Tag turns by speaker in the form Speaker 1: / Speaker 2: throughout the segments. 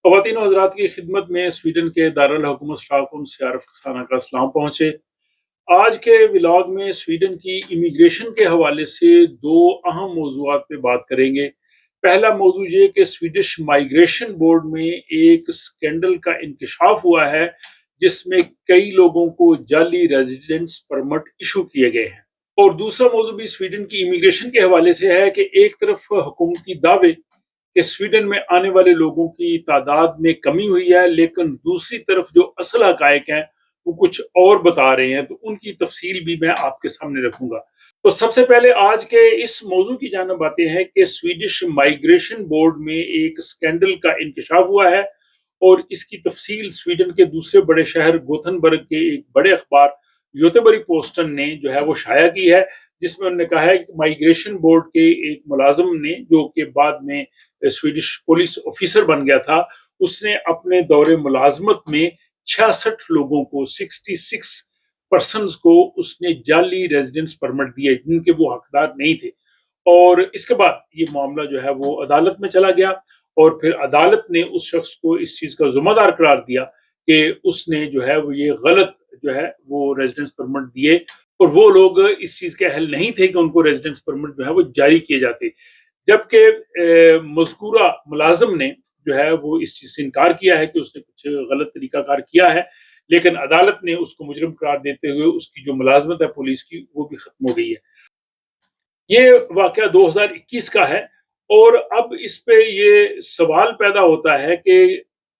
Speaker 1: خواتین و حضرات کی خدمت میں سویڈن کے دارالحکومت اسٹاکہولم سے عارف رسانہ کا سلام پہنچے۔ آج کے ولاگ میں سویڈن کی امیگریشن کے حوالے سے دو اہم موضوعات پہ بات کریں گے۔ پہلا موضوع یہ کہ سویڈش مائیگریشن بورڈ میں ایک سکینڈل کا انکشاف ہوا ہے جس میں کئی لوگوں کو جعلی ریزیڈنس پرمٹ ایشو کیے گئے ہیں، اور دوسرا موضوع بھی سویڈن کی امیگریشن کے حوالے سے ہے کہ ایک طرف حکومتی دعوے کہ سویڈن میں آنے والے لوگوں کی تعداد میں کمی ہوئی ہے، لیکن دوسری طرف جو اصل حقائق ہیں وہ کچھ اور بتا رہے ہیں، تو ان کی تفصیل بھی میں آپ کے سامنے رکھوں گا۔ تو سب سے پہلے آج کے اس موضوع کی جانب آتے ہیں کہ سویڈش مائیگریشن بورڈ میں ایک سکینڈل کا انکشاف ہوا ہے، اور اس کی تفصیل سویڈن کے دوسرے بڑے شہر گوتھنبرگ کے ایک بڑے اخبار یوتیبری پوسٹن نے جو ہے وہ شائع کی ہے، جس میں انہوں نے کہا ہے کہ مائیگریشن بورڈ کے ایک ملازم نے، جو کہ بعد میں سویڈش پولیس آفیسر بن گیا تھا، اس نے اپنے دور ملازمت میں 66 لوگوں کو 66 پرسنز کو اس نے جعلی ریزیڈنس پرمٹ دیے جن کے وہ حقدار نہیں تھے، اور اس کے بعد یہ معاملہ جو ہے وہ عدالت میں چلا گیا، اور پھر عدالت نے اس شخص کو اس چیز کا ذمہ دار قرار دیا کہ اس نے جو ہے وہ یہ غلط جو ہے وہ ریزیڈنس پرمٹ دیے، اور وہ لوگ اس چیز کے اہل نہیں تھے کہ ان کو ریزیڈنس پرمٹ جو ہے وہ جاری کیے جاتے، جبکہ مذکورہ ملازم نے جو ہے وہ اس چیز سے انکار کیا ہے کہ اس نے کچھ غلط طریقہ کار کیا ہے، لیکن عدالت نے اس کو مجرم قرار دیتے ہوئے اس کی جو ملازمت ہے پولیس کی وہ بھی ختم ہو گئی ہے۔ یہ واقعہ 2021 کا ہے، اور اب اس پہ یہ سوال پیدا ہوتا ہے کہ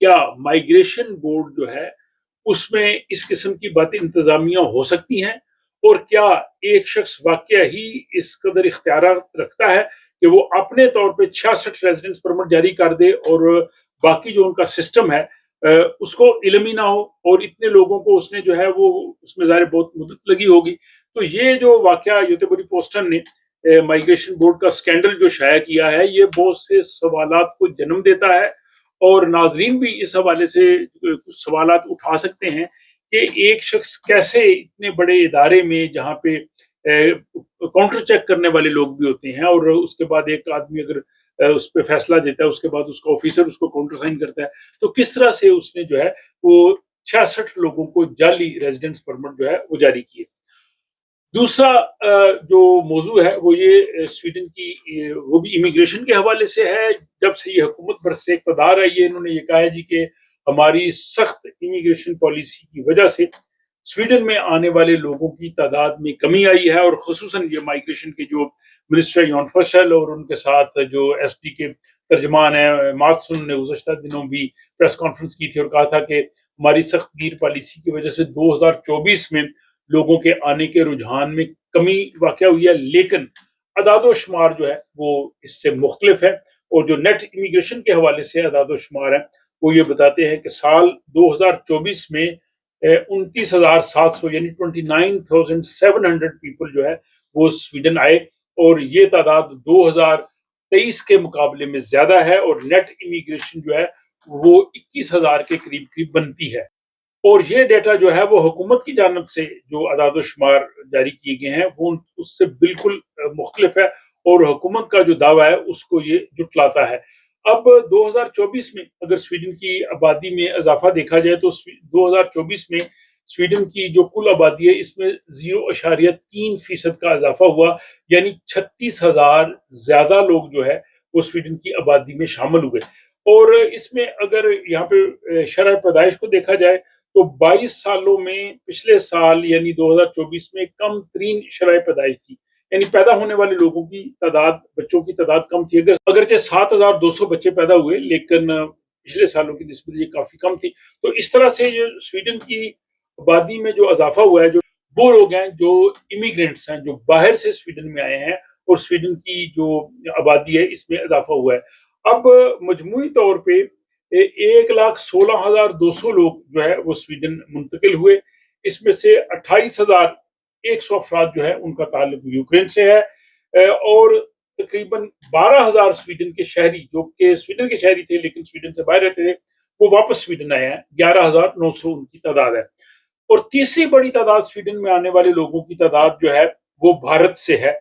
Speaker 1: کیا مائیگریشن بورڈ جو ہے اس میں اس قسم کی باتیں انتظامیہ ہو سکتی ہیں، اور کیا ایک شخص واقعہ ہی اس قدر اختیارات رکھتا ہے کہ وہ اپنے طور پہ 66 ریزیڈنس پرمٹ جاری کر دے، اور باقی جو ان کا سسٹم ہے اس کو علم ہی نہ ہو، اور اتنے لوگوں کو اس نے جو ہے وہ اس میں ظاہر بہت مدت لگی ہوگی۔ تو یہ جو واقعہ یوتیبری پوسٹن نے مائیگریشن بورڈ کا سکینڈل جو شائع کیا ہے، یہ بہت سے سوالات کو جنم دیتا ہے، اور ناظرین بھی اس حوالے سے کچھ سوالات اٹھا سکتے ہیں کہ ایک شخص کیسے اتنے بڑے ادارے میں، جہاں پہ کاؤنٹر چیک کرنے والے لوگ بھی ہوتے ہیں، اور اس کے بعد ایک آدمی اگر اس پہ فیصلہ دیتا ہے، اس کے بعد اس کا آفیسر اس کو کاؤنٹر سائن کرتا ہے، تو کس طرح سے اس نے جو ہے وہ 66 لوگوں کو جعلی ریزیڈنس پرمٹ جو ہے وہ جاری کیے۔ دوسرا جو موضوع ہے وہ یہ سویڈن کی وہ بھی امیگریشن کے حوالے سے ہے۔ جب سے یہ حکومت برسر اقتدار آئی ہے، انہوں نے یہ کہا ہے جی کہ ہماری سخت امیگریشن پالیسی کی وجہ سے سویڈن میں آنے والے لوگوں کی تعداد میں کمی آئی ہے، اور خصوصاً یہ مائیگریشن کے جو منسٹر یون فشل اور ان کے ساتھ جو ایس ڈی کے ترجمان ہیں مارتسن نے گزشتہ دنوں بھی پریس کانفرنس کی تھی اور کہا تھا کہ ہماری سخت گیر پالیسی کی وجہ سے 2024 میں لوگوں کے آنے کے رجحان میں کمی واقع ہوئی ہے، لیکن اعداد و شمار جو ہے وہ اس سے مختلف ہے، اور جو نیٹ امیگریشن کے حوالے سے اعداد و شمار ہیں وہ یہ بتاتے ہیں کہ سال 2024 میں 29,700 یعنی 29,700 پیپل جو ہے وہ سویڈن آئے، اور یہ تعداد 2023 کے مقابلے میں زیادہ ہے، اور نیٹ امیگریشن جو ہے وہ 21,000 کے قریب بنتی ہے۔ اور یہ ڈیٹا جو ہے وہ حکومت کی جانب سے جو اعداد و شمار جاری کیے گئے ہیں وہ اس سے بالکل مختلف ہے، اور حکومت کا جو دعویٰ ہے اس کو یہ جھٹلاتا ہے۔ اب 2024 میں اگر سویڈن کی آبادی میں اضافہ دیکھا جائے تو 2024 میں سویڈن کی جو کل آبادی ہے اس میں 0.3% کا اضافہ ہوا، یعنی 36,000 زیادہ لوگ جو ہے وہ سویڈن کی آبادی میں شامل ہوئے۔ اور اس میں اگر یہاں پہ شرح پیدائش کو دیکھا جائے تو 22 سالوں میں پچھلے سال یعنی 2024 میں کم ترین شرح پیدائش تھی، یعنی پیدا ہونے والے لوگوں کی تعداد، بچوں کی تعداد کم تھی، اگرچہ 7,200 بچے پیدا ہوئے، لیکن پچھلے سالوں کی نسبت یہ کافی کم تھی۔ تو اس طرح سے جو سویڈن کی آبادی میں جو اضافہ ہوا ہے، جو وہ لوگ ہیں جو امیگرینٹس ہیں، جو باہر سے سویڈن میں آئے ہیں، اور سویڈن کی جو آبادی ہے اس میں اضافہ ہوا ہے۔ اب مجموعی طور پہ 1,16,200 لوگ جو ہے وہ سویڈن منتقل ہوئے، اس میں سے 28,100 افراد جو ہے ان کا تعلق یوکرین سے ہے، اور تقریباً 12,000 سویڈن کے شہری جو کہ سویڈن کے شہری تھے لیکن سویڈن سے باہر رہتے تھے وہ واپس سویڈن آئے ہیں، 11,900 ان کی تعداد ہے۔ اور تیسری بڑی تعداد سویڈن میں آنے والے لوگوں کی تعداد جو ہے وہ بھارت سے ہے،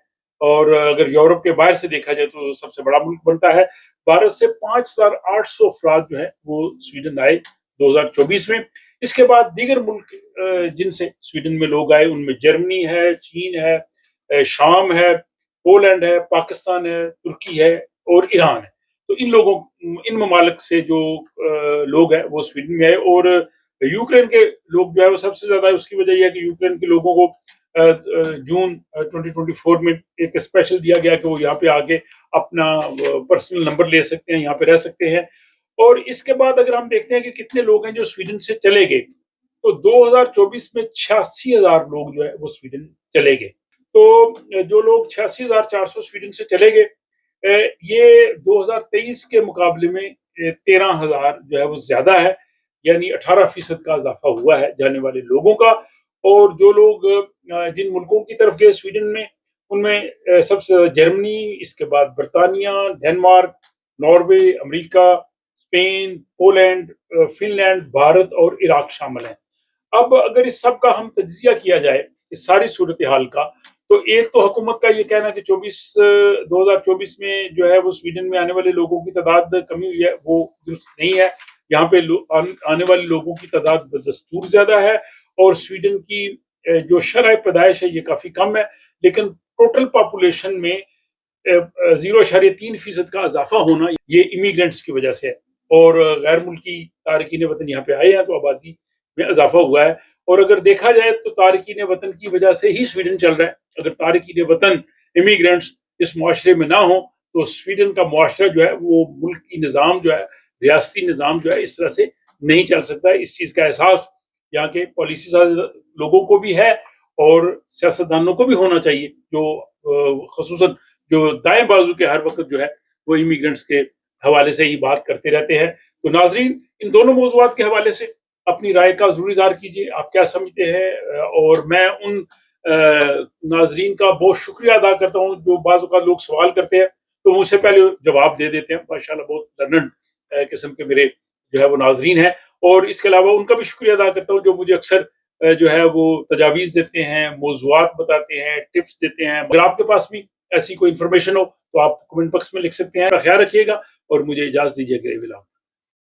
Speaker 1: اور اگر یورپ کے باہر سے دیکھا جائے تو سب سے بڑا ملک بنتا ہے۔ بھارت سے 5,800 افراد جو ہے وہ سویڈن آئے 2024 میں۔ اس کے بعد دیگر ملک جن سے سویڈن میں لوگ آئے ان میں جرمنی ہے، چین ہے، شام ہے، پولینڈ ہے، پاکستان ہے، ترکی ہے اور ایران ہے۔ تو ان ممالک سے جو لوگ ہیں وہ سویڈن میں آئے، اور یوکرین کے لوگ جو ہے وہ سب سے زیادہ، اس کی وجہ یہ ہے کہ یوکرین کے لوگوں کو جون 2024 میں ایک اسپیشل دیا گیا کہ وہ یہاں پہ آگے اپنا پرسنل نمبر لے سکتے ہیں، یہاں پہ رہ سکتے ہیں۔ اور اس کے بعد اگر ہم دیکھتے ہیں کہ کتنے لوگ ہیں جو سویڈن سے چلے گئے، تو 2024 میں 86,000 لوگ جو ہے وہ سویڈن چلے گئے۔ تو جو لوگ 86,400 سویڈن سے چلے گئے، یہ 2023 کے مقابلے میں 13,000 جو ہے وہ زیادہ ہے، یعنی 18% کا اضافہ ہوا ہے جانے والے لوگوں کا۔ اور جو لوگ جن ملکوں کی طرف گئے سویڈن میں، ان میں سب سے زیادہ جرمنی، اس کے بعد برطانیہ، ڈنمارک، ناروے، امریکہ، Spain, Poland, Finland, Bharat اور عراق شامل ہیں۔ اب اگر اس سب کا ہم تجزیہ کیا جائے اس ساری صورتحال کا، تو ایک تو حکومت کا یہ کہنا کہ 2024 میں جو ہے وہ سویڈن میں آنے والے لوگوں کی تعداد کمی ہوئی ہے، وہ درست نہیں ہے۔ یہاں پہ آنے والے لوگوں کی تعداد بدستور زیادہ ہے، اور سویڈن کی جو شرح پیدائش ہے یہ کافی کم ہے، لیکن ٹوٹل پاپولیشن میں 0.3% کا اضافہ ہونا یہ امیگرینٹس کی وجہ سے ہے، اور غیر ملکی تارکین وطن یہاں پہ آئے ہیں تو آبادی میں اضافہ ہوا ہے۔ اور اگر دیکھا جائے تو تارکین وطن کی وجہ سے ہی سویڈن چل رہا ہے۔ اگر تارکین وطن امیگرینٹس اس معاشرے میں نہ ہوں تو سویڈن کا معاشرہ جو ہے وہ ملکی نظام جو ہے، ریاستی نظام جو ہے، اس طرح سے نہیں چل سکتا ہے۔ اس چیز کا احساس یہاں کے پالیسی ساز لوگوں کو بھی ہے اور سیاستدانوں کو بھی ہونا چاہیے، جو خصوصاً جو دائیں بازو کے ہر وقت جو ہے وہ امیگرینٹس کے حوالے سے ہی بات کرتے رہتے ہیں۔ تو ناظرین، ان دونوں موضوعات کے حوالے سے اپنی رائے کا ضرور اظہار کیجیے، آپ کیا سمجھتے ہیں؟ اور میں ان ناظرین کا بہت شکریہ ادا کرتا ہوں جو بعض اوقات لوگ سوال کرتے ہیں تو مجھ سے پہلے جواب دے دیتے ہیں۔ ماشاءاللہ بہت لرنڈ قسم کے میرے جو ہے وہ ناظرین ہیں، اور اس کے علاوہ ان کا بھی شکریہ ادا کرتا ہوں جو مجھے اکثر جو ہے وہ تجاویز دیتے ہیں، موضوعات بتاتے ہیں، ٹپس دیتے ہیں۔ اگر آپ کے پاس بھی ایسی کوئی انفارمیشن ہو تو آپ کمنٹ باکس میں لکھ سکتے ہیں۔ خیال رکھیے گا اور مجھے اجازت دیجیے کہ